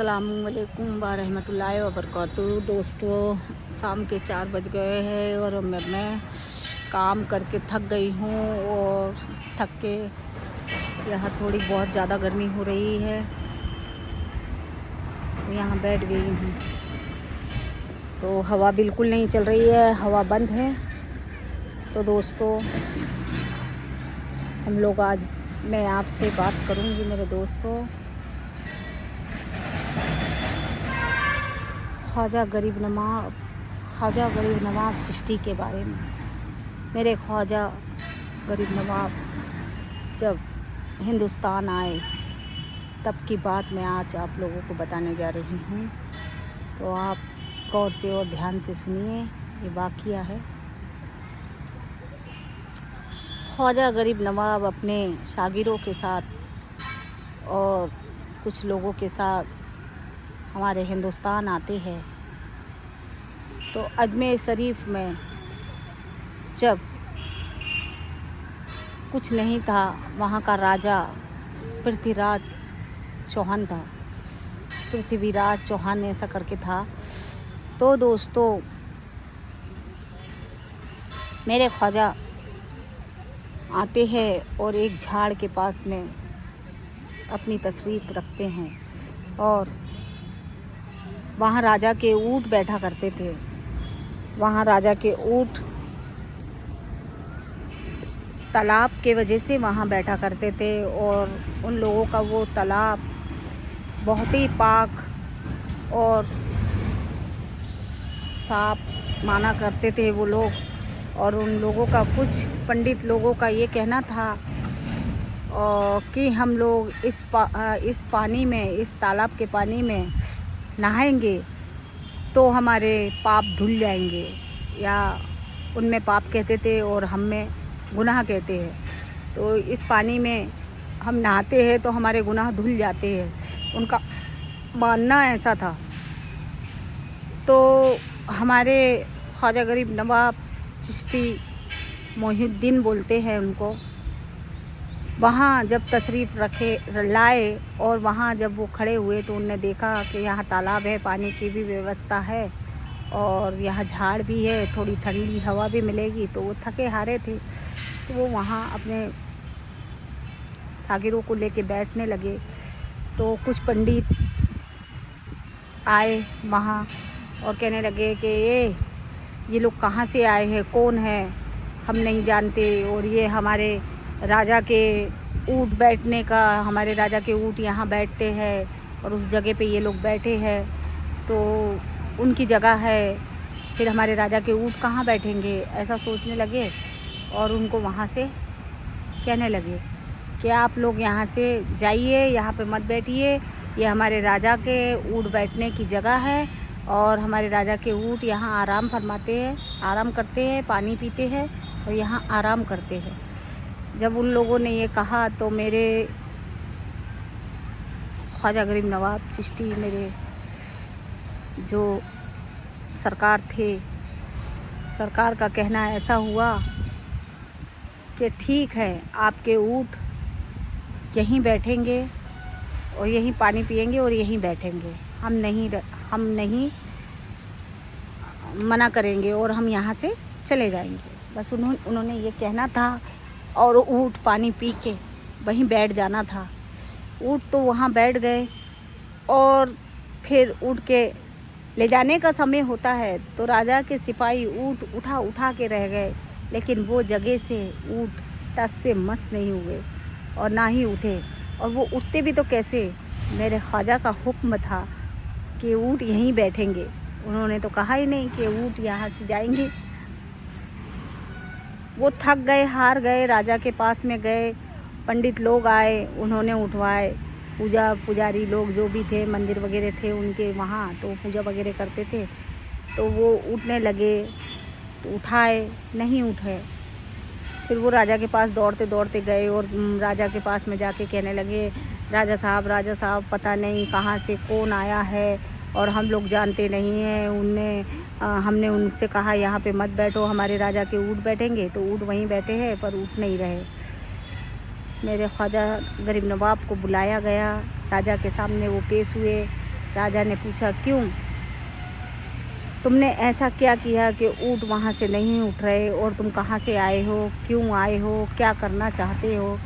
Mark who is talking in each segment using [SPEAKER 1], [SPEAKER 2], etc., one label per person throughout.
[SPEAKER 1] अस्सलामुअलैकुम वरहमतुल्लाहि वबरकातुहू। दोस्तों, शाम के 4 बज गए हैं और मैं काम करके थक गई हूँ और थक के यहाँ थोड़ी बहुत ज़्यादा गर्मी हो रही है, यहाँ बैठ गई हूँ। तो हवा बिल्कुल नहीं चल रही है, हवा बंद है। तो दोस्तों, हम लोग आज मैं आपसे बात करूँगी मेरे दोस्तों ख्वाजा गरीब नवाब चिश्ती के बारे में। मेरे ख्वाजा गरीब नवाब जब हिंदुस्तान आए तब की बात मैं आज आप लोगों को बताने जा रही हूँ। तो आप गौर से और ध्यान से सुनिए, ये वाक़या है। ख्वाजा गरीब नवाब अपने शागिरों के साथ और कुछ लोगों के साथ हमारे हिंदुस्तान आते हैं। तो अजमेर शरीफ में जब कुछ नहीं था, वहाँ का राजा पृथ्वीराज चौहान ऐसा करके था। तो दोस्तों, मेरे ख्वाजा आते हैं और एक झाड़ के पास में अपनी तशरीफ़ रखते हैं और वहाँ राजा के ऊँट बैठा करते थे। वहाँ राजा के ऊँट तालाब के वजह से वहाँ बैठा करते थे और उन लोगों का वो तालाब बहुत ही पाक और साफ माना करते थे वो लोग। और उन लोगों का, कुछ पंडित लोगों का ये कहना था कि हम लोग इस पानी में, इस तालाब के पानी में नहाएंगे तो हमारे पाप धुल जाएंगे, या उनमें पाप कहते थे और हम में गुनाह कहते हैं। तो इस पानी में हम नहाते हैं तो हमारे गुनाह धुल जाते हैं, उनका मानना ऐसा था। तो हमारे ख्वाजा गरीब नवाब चिश्ती मोहिउद्दीन बोलते हैं उनको, वहाँ जब तशरीफ़ लाए और वहाँ जब वो खड़े हुए तो उनने देखा कि यहाँ तालाब है, पानी की भी व्यवस्था है और यहाँ झाड़ भी है, थोड़ी ठंडी हवा भी मिलेगी। तो वो थके हारे थे, तो वो वहाँ अपने शागिरों को लेके बैठने लगे। तो कुछ पंडित आए वहाँ और कहने लगे कि ये लोग कहाँ से आए हैं, कौन है, हम नहीं जानते, और ये हमारे राजा के ऊँट बैठने का, हमारे राजा के ऊँट यहाँ बैठते हैं और उस जगह पे ये लोग बैठे हैं, तो उनकी जगह है, फिर हमारे राजा के ऊँट कहाँ बैठेंगे, ऐसा सोचने लगे। और उनको वहाँ से कहने लगे कि आप लोग यहाँ से जाइए, यहाँ पे मत बैठिए, ये हमारे राजा के ऊँट बैठने की जगह है और हमारे राजा के ऊँट यहाँ आराम फरमाते हैं, आराम करते हैं, पानी पीते हैं और यहाँ आराम करते हैं। जब उन लोगों ने ये कहा तो मेरे ख्वाजा गरीब नवाब चिश्ती, मेरे जो सरकार थे, सरकार का कहना ऐसा हुआ कि ठीक है, आपके ऊँट यहीं बैठेंगे और यहीं पानी पिएंगे और यहीं बैठेंगे, हम नहीं मना करेंगे और हम यहाँ से चले जाएंगे। बस उन्होंने ये कहना था और ऊँट पानी पी के वहीं बैठ जाना था। ऊँट तो वहाँ बैठ गए और फिर ऊँट के ले जाने का समय होता है तो राजा के सिपाही ऊँट उठा के रह गए, लेकिन वो जगह से ऊँट टस से मस नहीं हुए और ना ही उठे। और वो उठते भी तो कैसे, मेरे ख्वाजा का हुक्म था कि ऊँट यहीं बैठेंगे, उन्होंने तो कहा ही नहीं कि ऊँट यहाँ से जाएंगे। वो थक गए, हार गए, राजा के पास में गए, पंडित लोग आए, उन्होंने उठवाए, पुजारी लोग जो भी थे, मंदिर वगैरह थे उनके वहाँ, तो पूजा वगैरह करते थे। तो वो उठने लगे तो उठाए, नहीं उठे। फिर वो राजा के पास दौड़ते दौड़ते गए और राजा के पास में जाके कहने लगे, राजा साहब, पता नहीं कहाँ से कौन आया है और हम लोग जानते नहीं हैं। हमने उनसे कहा यहाँ पे मत बैठो, हमारे राजा के ऊँट बैठेंगे, तो ऊँट वहीं बैठे हैं पर उठ नहीं रहे। मेरे ख्वाजा गरीब नवाब को बुलाया गया, राजा के सामने वो पेश हुए राजा ने पूछा, क्यों, तुमने ऐसा क्या किया कि ऊँट वहाँ से नहीं उठ रहे, और तुम कहाँ से आए हो, क्यों आए हो, क्या करना चाहते हो।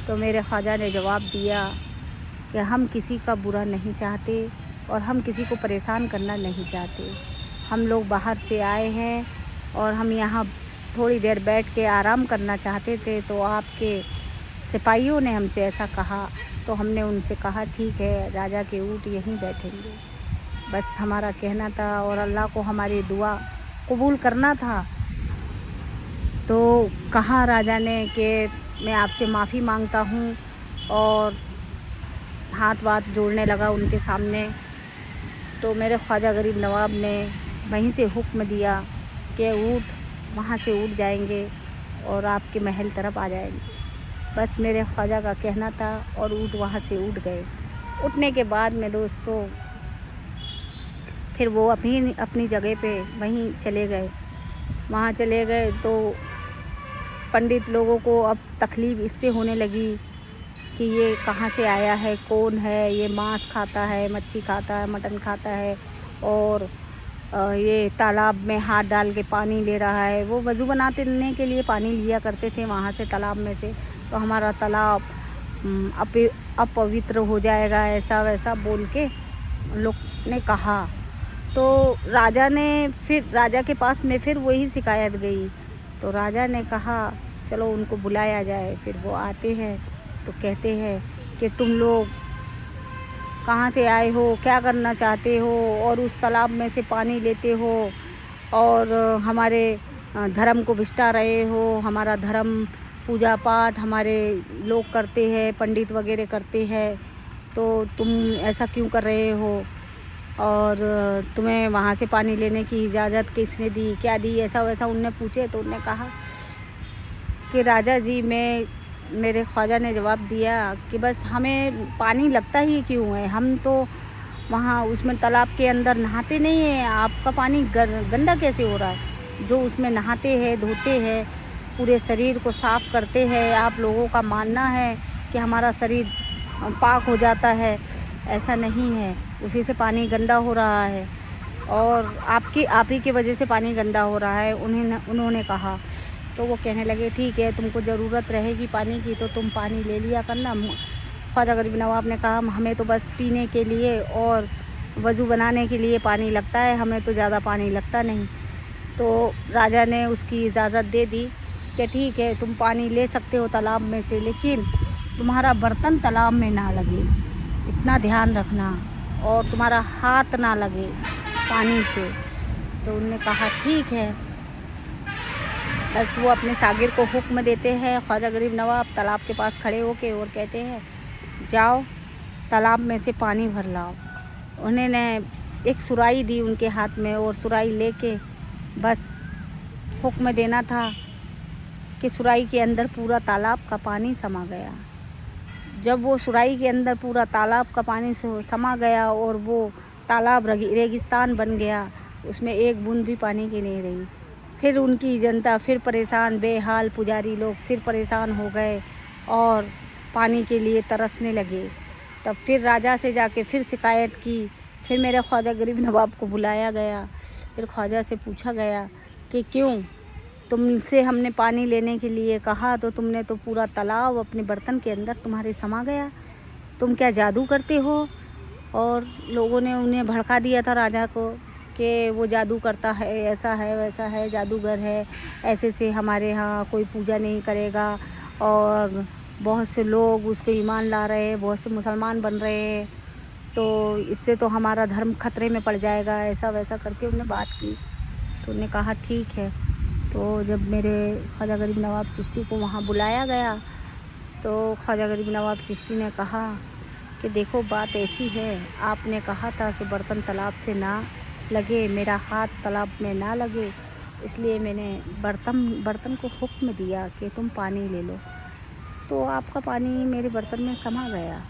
[SPEAKER 1] तो मेरे ख्वाजा ने जवाब दिया कि हम किसी का बुरा नहीं चाहते और हम किसी को परेशान करना नहीं चाहते। हम लोग बाहर से आए हैं और हम यहाँ थोड़ी देर बैठ के आराम करना चाहते थे, तो आपके सिपाहियों ने हमसे ऐसा कहा, तो हमने उनसे कहा ठीक है, राजा के ऊँट यहीं बैठेंगे। बस हमारा कहना था और अल्लाह को हमारी दुआ कबूल करना था। तो कहा राजा ने कि मैं आपसे माफ़ी मांगता हूँ, और हाथ वाथ जोड़ने लगा उनके सामने। तो मेरे ख्वाजा गरीब नवाब ने वहीं से हुक्म दिया कि ऊँट वहाँ से उठ जाएंगे और आपके महल तरफ आ जाएंगे। बस मेरे ख्वाजा का कहना था और ऊँट वहाँ से उठ गए। उठने के बाद में दोस्तों फिर वो अपनी जगह पे वहीं चले गए। वहाँ चले गए तो पंडित लोगों को अब तकलीफ़ इससे होने लगी कि ये कहाँ से आया है, कौन है, ये मांस खाता है, मच्छी खाता है, मटन खाता है, और ये तालाब में हाथ डाल के पानी ले रहा है। वो वज़ू बनाने के लिए पानी लिया करते थे वहाँ से, तालाब में से, तो हमारा तालाब अपवित्र हो जाएगा, ऐसा वैसा बोल के लोग ने कहा। तो राजा के पास में फिर वही शिकायत गई। तो राजा ने कहा चलो उनको बुलाया जाए। फिर वो आते हैं तो कहते हैं कि तुम लोग कहाँ से आए हो, क्या करना चाहते हो, और उस तालाब में से पानी लेते हो और हमारे धर्म को बिष्टा रहे हो। हमारा धर्म पूजा पाठ हमारे लोग करते हैं, पंडित वगैरह करते हैं, तो तुम ऐसा क्यों कर रहे हो, और तुम्हें वहाँ से पानी लेने की इजाज़त किसने दी, क्या दी, ऐसा वैसा उनने पूछे। तो उनने कहा कि राजा जी, मेरे ख्वाजा ने जवाब दिया कि बस हमें पानी लगता ही क्यों है, हम तो वहाँ उसमें तालाब के अंदर नहाते नहीं हैं, आपका पानी गंदा कैसे हो रहा है। जो उसमें नहाते हैं, धोते हैं, पूरे शरीर को साफ़ करते हैं, आप लोगों का मानना है कि हमारा शरीर पाक हो जाता है, ऐसा नहीं है, उसी से पानी गंदा हो रहा है, और आप ही की वजह से पानी गंदा हो रहा है, उन्होंने कहा। तो वो कहने लगे ठीक है, तुमको ज़रूरत रहेगी पानी की तो तुम पानी ले लिया करना। ख्वाजा गरीब नवाब ने कहा हमें तो बस पीने के लिए और वज़ू बनाने के लिए पानी लगता है, हमें तो ज़्यादा पानी लगता नहीं। तो राजा ने उसकी इजाज़त दे दी कि ठीक है, तुम पानी ले सकते हो तालाब में से, लेकिन तुम्हारा बर्तन तालाब में ना लगे, इतना ध्यान रखना, और तुम्हारा हाथ ना लगे पानी से। तो उन्होंने कहा ठीक है। बस वो अपने सागिर को हुक्म देते हैं। ख्वाजा गरीब नवाब तालाब के पास खड़े होके और कहते हैं जाओ तालाब में से पानी भर लाओ। उन्होंने एक सुराही दी उनके हाथ में, और सुराही लेके बस हुक्म देना था कि सुराही के अंदर पूरा तालाब का पानी समा गया। जब वो सुराही के अंदर पूरा तालाब का पानी समा गया और वो तालाब रेगिस्तान बन गया, उसमें एक बूंद भी पानी की नहीं रही। फिर उनकी जनता फिर परेशान, बेहाल पुजारी लोग फिर परेशान हो गए और पानी के लिए तरसने लगे। तब फिर राजा से जाके फिर शिकायत की। फिर मेरे ख्वाजा गरीब नवाब को बुलाया गया। फिर ख्वाजा से पूछा गया कि क्यों, तुमसे हमने पानी लेने के लिए कहा तो तुमने तो पूरा तालाब अपने बर्तन के अंदर तुम्हारे समा गया, तुम क्या जादू करते हो। और लोगों ने उन्हें भड़का दिया था राजा को कि वो जादू करता है, ऐसा है वैसा है, जादूगर है, ऐसे से हमारे यहाँ कोई पूजा नहीं करेगा, और बहुत से लोग उस पर ईमान ला रहे हैं, बहुत से मुसलमान बन रहे हैं, तो इससे तो हमारा धर्म खतरे में पड़ जाएगा, ऐसा वैसा करके उन्होंने बात की। तो उन्होंने कहा ठीक है। तो जब मेरे ख्वाजा गरीब नवाब चिश्ती को वहाँ बुलाया गया तो ख्वाजा गरीब नवाब चिश्ती ने कहा कि देखो बात ऐसी है, आपने कहा था कि बर्तन तालाब से ना लगे, मेरा हाथ तालाब में ना लगे, इसलिए मैंने बर्तन को हुक्म दिया कि तुम पानी ले लो, तो आपका पानी मेरे बर्तन में समा गया।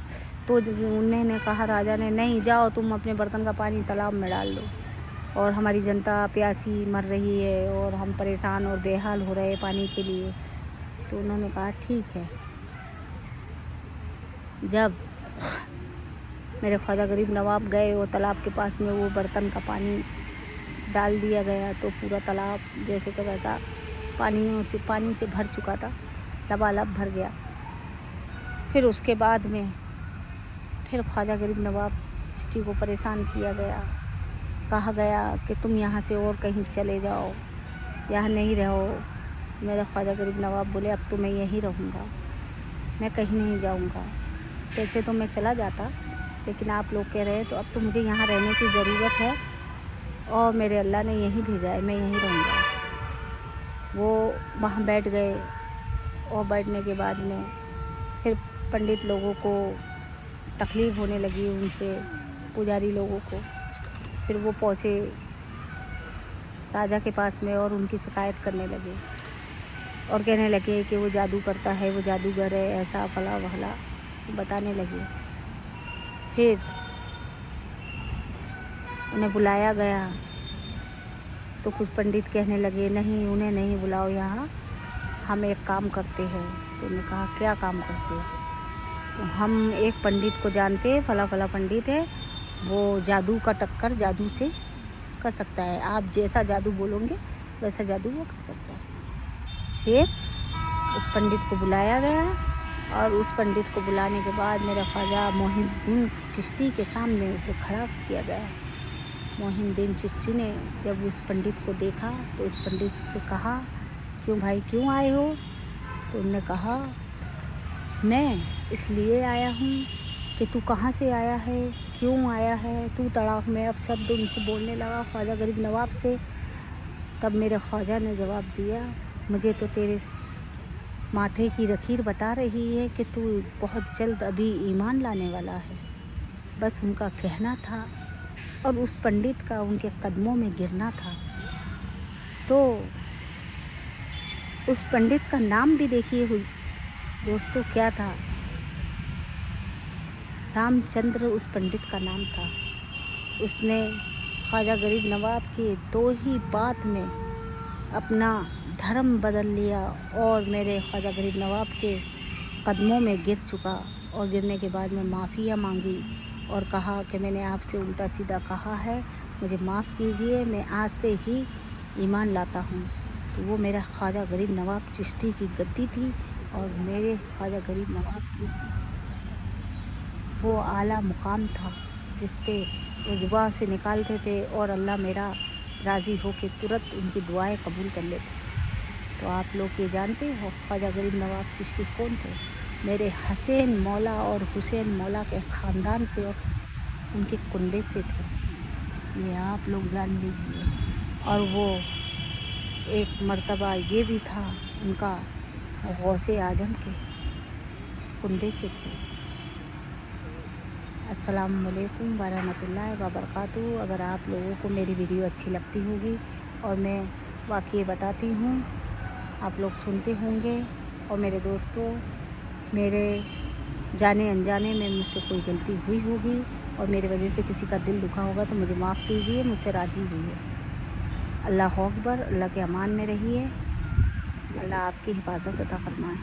[SPEAKER 1] तो उन्होंने कहा, राजा ने, नहीं, जाओ तुम अपने बर्तन का पानी तालाब में डाल दो, और हमारी जनता प्यासी मर रही है और हम परेशान और बेहाल हो रहे हैं पानी के लिए। तो उन्होंने कहा ठीक है। जब मेरे ख्वाजा गरीब नवाब गए और तालाब के पास में वो बर्तन का पानी डाल दिया गया, तो पूरा तालाब जैसे कि वैसा पानी से भर चुका था, लबालब भर गया। फिर उसके बाद में फिर ख्वाजा गरीब नवाब चिश्ती को परेशान किया गया, कहा गया कि तुम यहाँ से और कहीं चले जाओ, यहाँ नहीं रहो। मेरे ख्वाजा गरीब नवाब बोले अब तो मैं यहीं रहूँगा, मैं कहीं नहीं जाऊँगा। वैसे तो मैं चला जाता, लेकिन आप लोग कह रहे हैं तो अब तो मुझे यहाँ रहने की ज़रूरत है और मेरे अल्लाह ने यहीं भेजा है, मैं यहीं रहूँगा। वो वहाँ बैठ गए और बैठने के बाद में फिर पंडित लोगों को तकलीफ़ होने लगी, उनसे पुजारी लोगों को। फिर वो पहुँचे राजा के पास में और उनकी शिकायत करने लगे और कहने लगे कि वो जादू करता है, वो जादूगर है, ऐसा फला वला बताने लगे। फिर उन्हें बुलाया गया तो कुछ पंडित कहने लगे नहीं, उन्हें नहीं बुलाओ यहाँ, हम एक काम करते हैं। तो उन्होंने कहा क्या काम करते हो? तो हम एक पंडित को जानते हैं, फला फला पंडित है, वो जादू का टक्कर जादू से कर सकता है, आप जैसा जादू बोलोगे वैसा जादू वो कर सकता है। फिर उस पंडित को बुलाया गया और उस पंडित को बुलाने के बाद मेरा ख्वाजा मोहिउद्दीन चिश्ती के सामने उसे खड़ा किया गया। मोहिउद्दीन चिश्ती ने जब उस पंडित को देखा तो उस पंडित से कहा क्यों भाई, क्यों आए हो? तो उन्होंने कहा मैं इसलिए आया हूँ कि तू कहाँ से आया है, क्यों आया है, तू तड़ाक में अब शब्द उनसे बोलने लगा ख्वाजा गरीब नवाब से। तब मेरे ख्वाजा ने जवाब दिया मुझे तो तेरे माथे की लकीर बता रही है कि तू बहुत जल्द अभी ईमान लाने वाला है। बस उनका कहना था और उस पंडित का उनके कदमों में गिरना था। तो उस पंडित का नाम भी देखिए दोस्तों क्या था, रामचंद्र उस पंडित का नाम था। उसने ख्वाजा गरीब नवाब के दो ही बात में अपना धर्म बदल लिया और मेरे ख्वाजा गरीब नवाब के कदमों में गिर चुका और गिरने के बाद में माफ़िया मांगी और कहा कि मैंने आपसे उल्टा सीधा कहा है, मुझे माफ़ कीजिए, मैं आज से ही ईमान लाता हूँ। तो वो मेरा ख्वाजा गरीब नवाब चिश्ती की गद्दी थी और मेरे ख्वाजा गरीब नवाब की वो आला मुकाम था जिस पे वो ज़ुबान से निकालते थे और अल्लाह मेरा राज़ी हो के तुरंत उनकी दुआएं कबूल कर लेते। तो आप लोग ये जानते हो ख्वाजा गरीब नवाब चिश्ती कौन थे? मेरे हसैन मौला और हुसैन मौला के ख़ानदान से और उनके कुनबे से थे, ये आप लोग जान लीजिए। और वो एक मर्तबा ये भी था उनका गौसे आजम के कुनबे से थे। अस्सलामुअलैकुम वरहमतुल्लाहि वबरकातुहू। अगर आप लोगों को मेरी वीडियो अच्छी लगती होगी और मैं वाक़ई बताती हूँ, आप लोग सुनते होंगे। और मेरे दोस्तों, मेरे जाने अनजाने में मुझसे कोई गलती हुई होगी और मेरे वजह से किसी का दिल दुखा होगा तो मुझे माफ़ कीजिए, मुझसे राज़ी हुई है। अल्लाह अकबर, अल्लाह के अमान में रहिए, अल्लाह आपकी हिफाजत अता फरमाए।